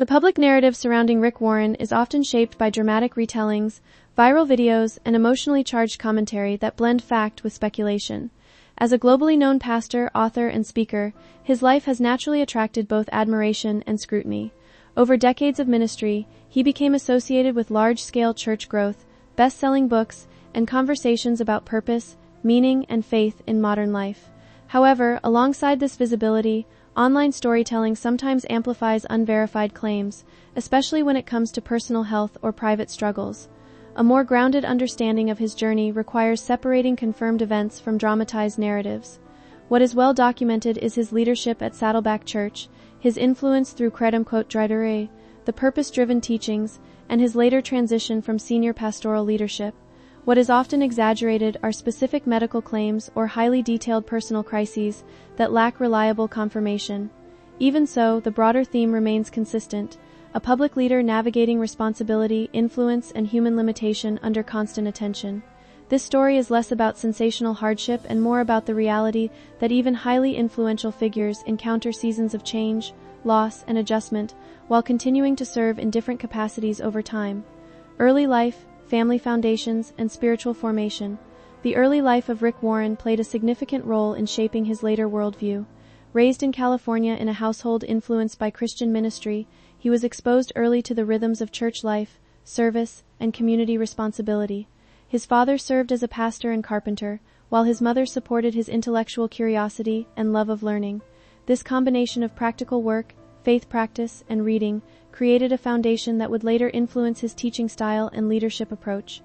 The public narrative surrounding Rick Warren is often shaped by dramatic retellings, viral videos, and emotionally charged commentary that blend fact with speculation. As a globally known pastor, author, and speaker, his life has naturally attracted both admiration and scrutiny. Over decades of ministry, he became associated with large-scale church growth, best-selling books, and conversations about purpose, meaning, and faith in modern life. However, alongside this visibility, online storytelling sometimes amplifies unverified claims, especially when it comes to personal health or private struggles. A more grounded understanding of his journey requires separating confirmed events from dramatized narratives. What is well documented is his leadership at Saddleback Church, his influence through Credum the purpose-driven teachings, and his later transition from senior pastoral leadership. What is often exaggerated are specific medical claims or highly detailed personal crises that lack reliable confirmation. Even so, the broader theme remains consistent: a public leader navigating responsibility, influence, and human limitation under constant attention. This story is less about sensational hardship and more about the reality that even highly influential figures encounter seasons of change, loss, and adjustment, while continuing to serve in different capacities over time. Early life, family foundations, and spiritual formation. The early life of Rick Warren played a significant role in shaping his later worldview. Raised in California in a household influenced by Christian ministry, he was exposed early to the rhythms of church life, service, and community responsibility. His father served as a pastor and carpenter, while his mother supported his intellectual curiosity and love of learning. This combination of practical work, faith practice, and reading created a foundation that would later influence his teaching style and leadership approach.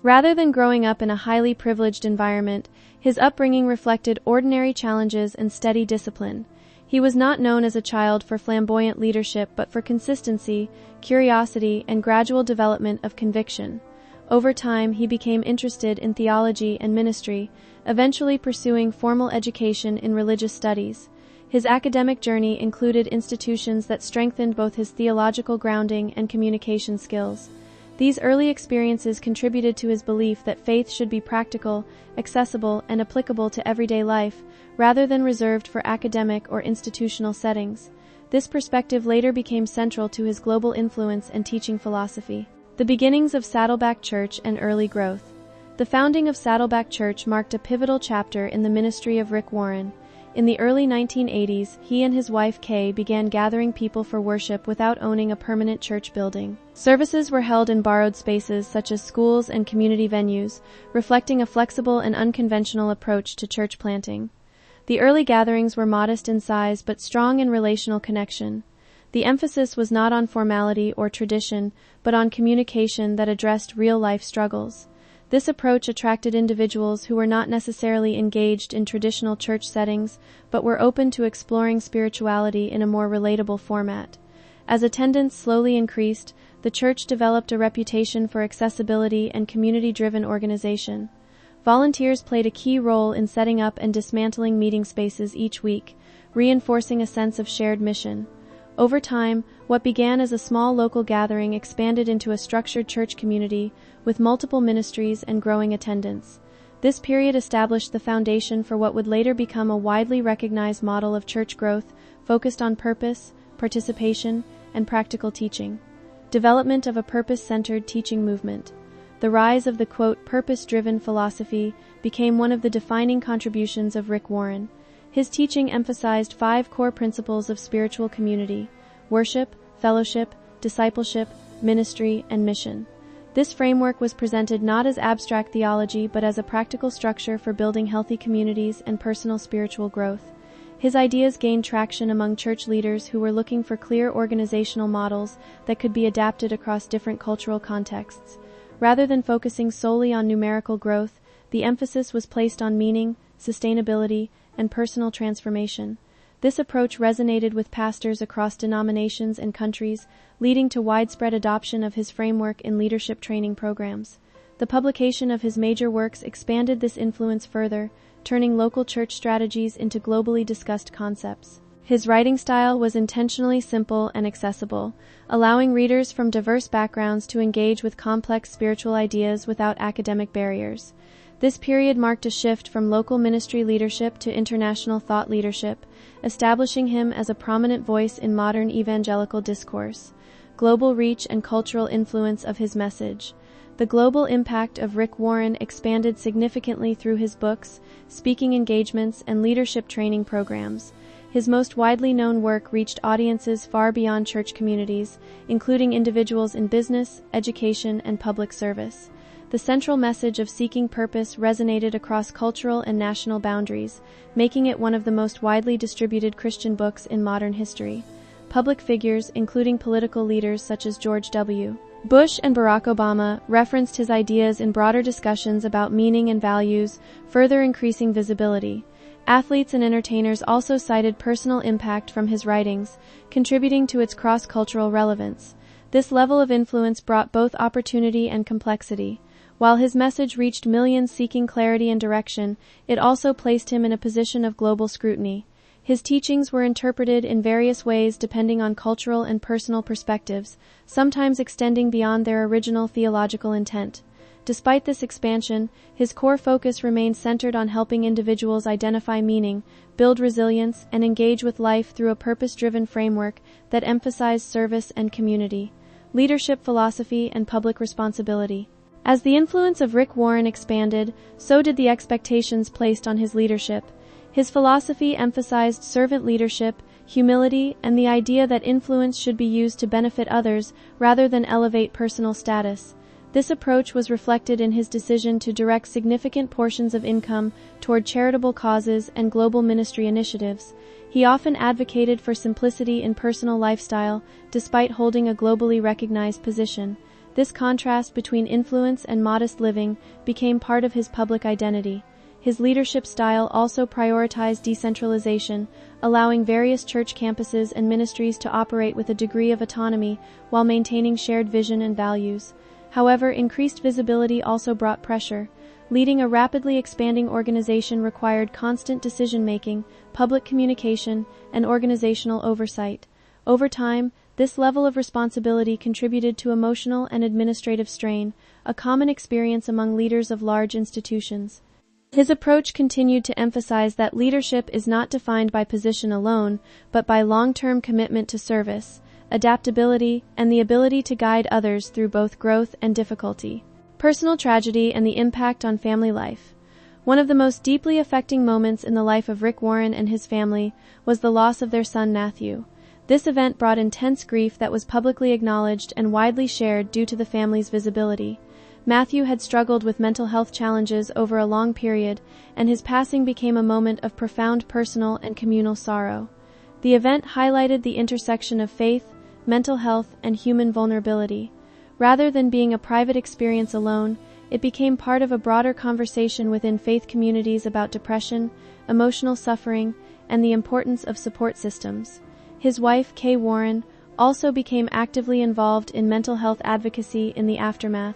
Rather than growing up in a highly privileged environment, his upbringing reflected ordinary challenges and steady discipline. He was not known as a child for flamboyant leadership but for consistency, curiosity, and gradual development of conviction. Over time, he became interested in theology and ministry, eventually pursuing formal education in religious studies. His academic journey included institutions that strengthened both his theological grounding and communication skills. These early experiences contributed to his belief that faith should be practical, accessible, and applicable to everyday life, rather than reserved for academic or institutional settings. This perspective later became central to his global influence and teaching philosophy. The beginnings of Saddleback Church and early growth. The founding of Saddleback Church marked a pivotal chapter in the ministry of Rick Warren. In the early 1980s, he and his wife Kay began gathering people for worship without owning a permanent church building. Services were held in borrowed spaces such as schools and community venues, reflecting a flexible and unconventional approach to church planting. The early gatherings were modest in size but strong in relational connection. The emphasis was not on formality or tradition, but on communication that addressed real-life struggles. This approach attracted individuals who were not necessarily engaged in traditional church settings, but were open to exploring spirituality in a more relatable format. As attendance slowly increased, the church developed a reputation for accessibility and community-driven organization. Volunteers played a key role in setting up and dismantling meeting spaces each week, reinforcing a sense of shared mission. Over time, what began as a small local gathering expanded into a structured church community with multiple ministries and growing attendance. This period established the foundation for what would later become a widely recognized model of church growth focused on purpose, participation, and practical teaching. Development of a purpose-centered teaching movement. The rise of the, quote, purpose-driven philosophy became one of the defining contributions of Rick Warren. His teaching emphasized 5 core principles of spiritual community: worship, fellowship, discipleship, ministry, and mission. This framework was presented not as abstract theology but as a practical structure for building healthy communities and personal spiritual growth. His ideas gained traction among church leaders who were looking for clear organizational models that could be adapted across different cultural contexts. Rather than focusing solely on numerical growth, the emphasis was placed on meaning, sustainability, and personal transformation. This approach resonated with pastors across denominations and countries, leading to widespread adoption of his framework in leadership training programs. The publication of his major works expanded this influence further, turning local church strategies into globally discussed concepts. His writing style was intentionally simple and accessible, allowing readers from diverse backgrounds to engage with complex spiritual ideas without academic barriers. This period marked a shift from local ministry leadership to international thought leadership, establishing him as a prominent voice in modern evangelical discourse. Global reach and cultural influence of his message. The global impact of Rick Warren expanded significantly through his books, speaking engagements, and leadership training programs. His most widely known work reached audiences far beyond church communities, including individuals in business, education, and public service. The central message of seeking purpose resonated across cultural and national boundaries, making it one of the most widely distributed Christian books in modern history. Public figures, including political leaders such as George W. Bush and Barack Obama, referenced his ideas in broader discussions about meaning and values, further increasing visibility. Athletes and entertainers also cited personal impact from his writings, contributing to its cross-cultural relevance. This level of influence brought both opportunity and complexity. While his message reached millions seeking clarity and direction, it also placed him in a position of global scrutiny. His teachings were interpreted in various ways depending on cultural and personal perspectives, sometimes extending beyond their original theological intent. Despite this expansion, his core focus remained centered on helping individuals identify meaning, build resilience, and engage with life through a purpose-driven framework that emphasized service and community, leadership philosophy, and public responsibility. As the influence of Rick Warren expanded, so did the expectations placed on his leadership. His philosophy emphasized servant leadership, humility, and the idea that influence should be used to benefit others rather than elevate personal status. This approach was reflected in his decision to direct significant portions of income toward charitable causes and global ministry initiatives. He often advocated for simplicity in personal lifestyle, despite holding a globally recognized position. This contrast between influence and modest living became part of his public identity. His leadership style also prioritized decentralization, allowing various church campuses and ministries to operate with a degree of autonomy while maintaining shared vision and values. However, increased visibility also brought pressure. Leading a rapidly expanding organization required constant decision-making, public communication, and organizational oversight. Over time, this level of responsibility contributed to emotional and administrative strain, a common experience among leaders of large institutions. His approach continued to emphasize that leadership is not defined by position alone, but by long-term commitment to service, adaptability, and the ability to guide others through both growth and difficulty. Personal tragedy and the impact on family life. One of the most deeply affecting moments in the life of Rick Warren and his family was the loss of their son Matthew. This event brought intense grief that was publicly acknowledged and widely shared due to the family's visibility. Matthew had struggled with mental health challenges over a long period, and his passing became a moment of profound personal and communal sorrow. The event highlighted the intersection of faith, mental health, and human vulnerability. Rather than being a private experience alone, it became part of a broader conversation within faith communities about depression, emotional suffering, and the importance of support systems. His wife, Kay Warren, also became actively involved in mental health advocacy in the aftermath,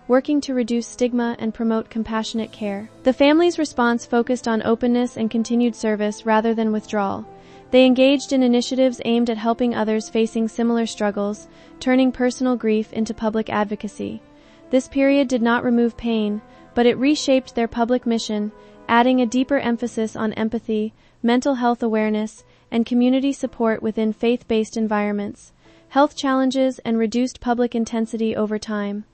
working to reduce stigma and promote compassionate care. The family's response focused on openness and continued service rather than withdrawal. They engaged in initiatives aimed at helping others facing similar struggles, turning personal grief into public advocacy. This period did not remove pain, but it reshaped their public mission, adding a deeper emphasis on empathy, mental health awareness, and community support within faith-based environments. Health challenges and reduced public intensity over time.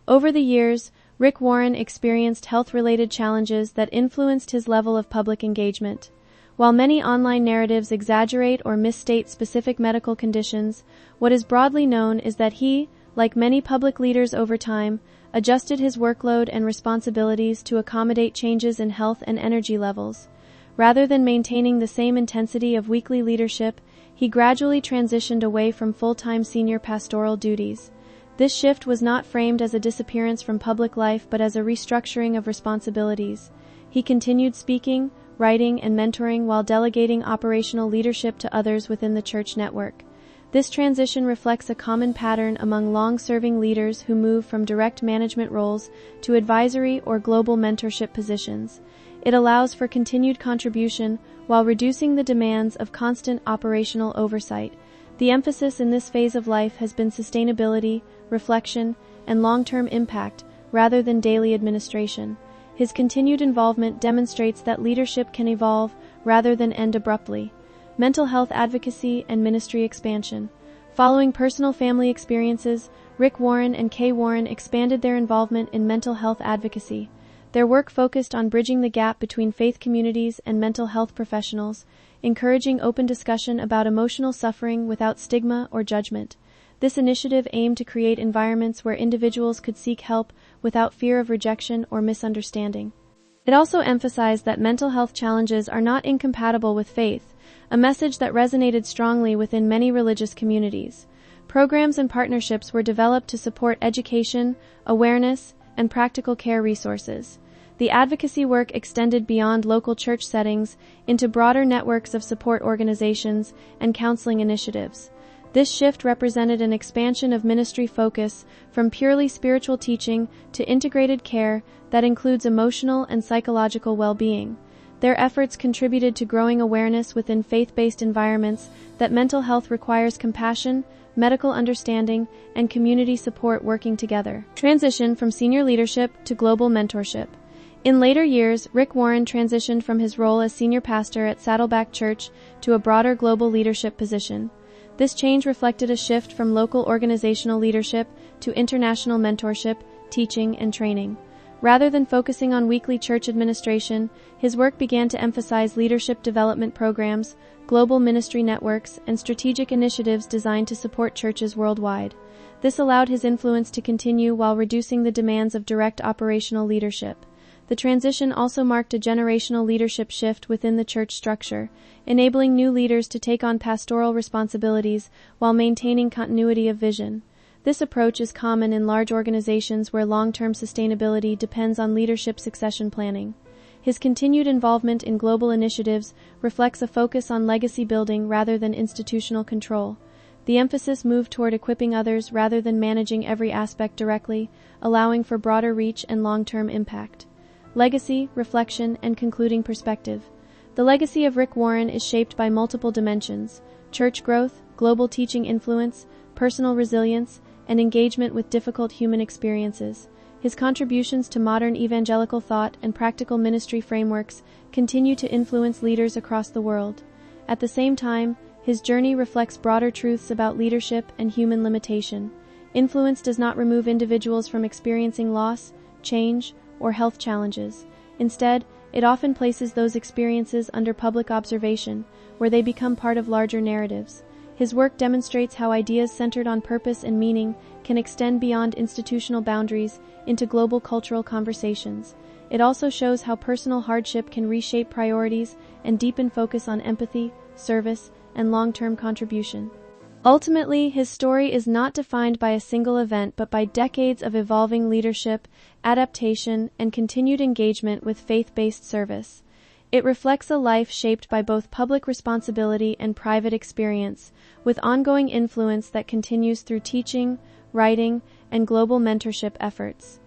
Over the years, Rick Warren experienced health-related challenges that influenced his level of public engagement. While many online narratives exaggerate or misstate specific medical conditions, what is broadly known is that he, like many public leaders over time, adjusted his workload and responsibilities to accommodate changes in health and energy levels. Rather than maintaining the same intensity of weekly leadership, he gradually transitioned away from full-time senior pastoral duties. This shift was not framed as a disappearance from public life but as a restructuring of responsibilities. He continued speaking, writing, and mentoring while delegating operational leadership to others within the church network. This transition reflects a common pattern among long-serving leaders who move from direct management roles to advisory or global mentorship positions. It allows for continued contribution while reducing the demands of constant operational oversight. The emphasis in this phase of life has been sustainability, reflection, and long-term impact rather than daily administration. His continued involvement demonstrates that leadership can evolve rather than end abruptly. Mental health advocacy and ministry expansion. Following personal family experiences, Rick Warren and Kay Warren expanded their involvement in mental health advocacy. Their work focused on bridging the gap between faith communities and mental health professionals, encouraging open discussion about emotional suffering without stigma or judgment. This initiative aimed to create environments where individuals could seek help without fear of rejection or misunderstanding. It also emphasized that mental health challenges are not incompatible with faith, a message that resonated strongly within many religious communities. Programs and partnerships were developed to support education, awareness, and practical care resources. The advocacy work extended beyond local church settings into broader networks of support organizations and counseling initiatives. This shift represented an expansion of ministry focus from purely spiritual teaching to integrated care that includes emotional and psychological well-being. Their efforts contributed to growing awareness within faith-based environments that mental health requires compassion, medical understanding, and community support working together. Transition from senior leadership to global mentorship. In later years, Rick Warren transitioned from his role as senior pastor at Saddleback Church to a broader global leadership position. This change reflected a shift from local organizational leadership to international mentorship, teaching, and training. Rather than focusing on weekly church administration, his work began to emphasize leadership development programs, global ministry networks, and strategic initiatives designed to support churches worldwide. This allowed his influence to continue while reducing the demands of direct operational leadership. The transition also marked a generational leadership shift within the church structure, enabling new leaders to take on pastoral responsibilities while maintaining continuity of vision. This approach is common in large organizations where long-term sustainability depends on leadership succession planning. His continued involvement in global initiatives reflects a focus on legacy building rather than institutional control. The emphasis moved toward equipping others rather than managing every aspect directly, allowing for broader reach and long-term impact. Legacy, reflection, and concluding perspective. The legacy of Rick Warren is shaped by multiple dimensions: church growth, global teaching influence, personal resilience, and engagement with difficult human experiences. His contributions to modern evangelical thought and practical ministry frameworks continue to influence leaders across the world. At the same time, his journey reflects broader truths about leadership and human limitation. Influence does not remove individuals from experiencing loss, change, or health challenges. Instead, it often places those experiences under public observation, where they become part of larger narratives. His work demonstrates how ideas centered on purpose and meaning can extend beyond institutional boundaries into global cultural conversations. It also shows how personal hardship can reshape priorities and deepen focus on empathy, service, and long-term contribution. Ultimately, his story is not defined by a single event but by decades of evolving leadership, adaptation, and continued engagement with faith-based service. It reflects a life shaped by both public responsibility and private experience, with ongoing influence that continues through teaching, writing, and global mentorship efforts.